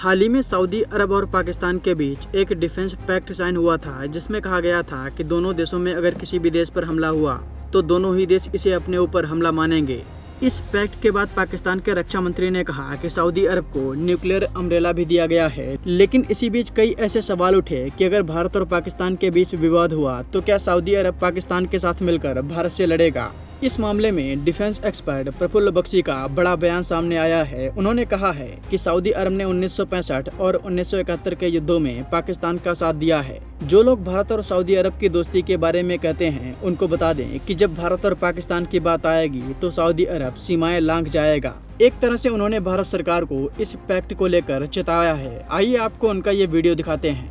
हाल ही में सऊदी अरब और पाकिस्तान के बीच एक डिफेंस पैक्ट साइन हुआ था, जिसमें कहा गया था कि दोनों देशों में अगर किसी भी देश पर हमला हुआ तो दोनों ही देश इसे अपने ऊपर हमला मानेंगे। इस पैक्ट के बाद पाकिस्तान के रक्षा मंत्री ने कहा कि सऊदी अरब को न्यूक्लियर अम्ब्रेला भी दिया गया है। लेकिन इसी बीच कई ऐसे सवाल उठे कि अगर भारत और पाकिस्तान के बीच विवाद हुआ तो क्या सऊदी अरब पाकिस्तान के साथ मिलकर भारत से लड़ेगा। इस मामले में डिफेंस एक्सपर्ट प्रफुल्ल बख्शी का बड़ा बयान सामने आया है। उन्होंने कहा है कि सऊदी अरब ने 1965 और 1971 के युद्धों में पाकिस्तान का साथ दिया है। जो लोग भारत और सऊदी अरब की दोस्ती के बारे में कहते हैं, उनको बता दें कि जब भारत और पाकिस्तान की बात आएगी तो सऊदी अरब सीमाएं लांघ जाएगा। एक तरह से उन्होंने भारत सरकार को इस पैक्ट को लेकर चेताया है। आइए आपको उनका ये वीडियो दिखाते हैं।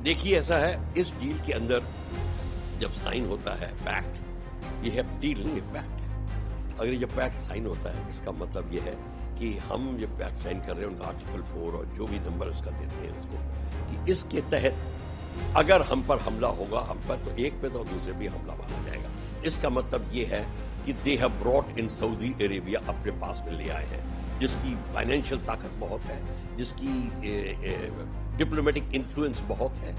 देखिए, ऐसा है, इस डील के अंदर जब साइन होता है पैक्ट, ये है डील नहीं, पैक्ट है। अगर ये पैक्ट साइन होता है, इसका मतलब ये है कि हम ये पैक्ट साइन कर रहे हैं, उनका आर्टिकल 4 और जो भी नंबर उसका देते हैं उसको, कि इसके तहत अगर हम पर हमला होगा, हम पर तो एक पे तो दूसरे भी हमला माना जाएगा। इसका मतलब ये है कि they have brought in Saudi Arabia, अपने पास में ले आए हैं, जिसकी फाइनेंशियल ताकत बहुत है, जिसकी डिप्लोमेटिक इन्फ्लुएंस बहुत है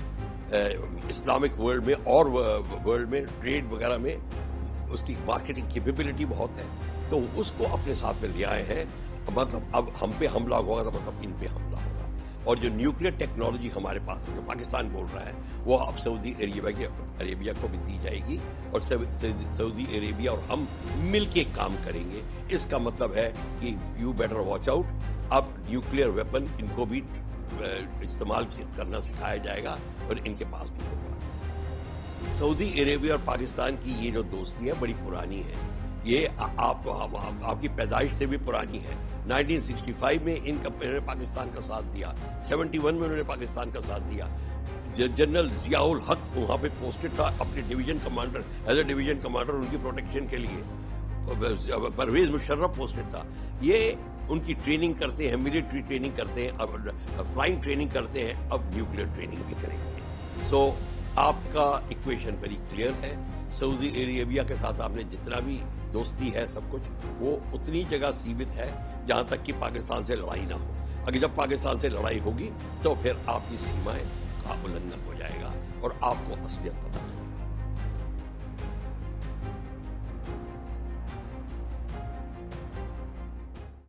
इस्लामिक वर्ल्ड में और वर्ल्ड में ट्रेड वगैरह में, उसकी मार्केटिंग कैपेबिलिटी बहुत है, तो उसको अपने साथ में ले आए हैं। मतलब अब हम पे हमला होगा तो मतलब इन पे हमला होगा। और जो न्यूक्लियर टेक्नोलॉजी हमारे पास है, जो पाकिस्तान बोल रहा है, वो अब सऊदी अरेबिया को भी दी जाएगी और सऊदी अरेबिया और हम मिलके काम करेंगे। इसका मतलब है कि यू बेटर वॉच आउट। अब न्यूक्लियर वेपन इनको भी इस्तेमाल करना सिखाया जाएगा और इनके पास भी होगा। सऊदी अरेबिया और पाकिस्तान की ये जो दोस्ती है बड़ी पुरानी है। ये आपकी पैदाइश से भी पुरानी है। 1965 में इन्होंने पाकिस्तान का साथ दिया, 71 में उन्होंने पाकिस्तान का साथ दिया। जनरल जियाउल हक वहां पे पोस्टेड था अपने division commander, as a division commander, उनकी प्रोटेक्शन के लिए। परवेज मुशर्रफ पोस्टेड था। ये उनकी ट्रेनिंग करते हैं, मिलिट्री ट्रेनिंग करते हैं, अब फ्लाइंग ट्रेनिंग करते हैं, अब न्यूक्लियर ट्रेनिंग भी करेंगे। सो आपका इक्वेशन वेरी क्लियर है। सऊदी अरेबिया के साथ आपने जितना भी दोस्ती है, सब कुछ वो उतनी जगह सीमित है जहां तक कि पाकिस्तान से लड़ाई ना हो। अगर जब पाकिस्तान से लड़ाई होगी तो फिर आपकी सीमाएं का उल्लंघन हो जाएगा और आपको असलियत पता चलेगी।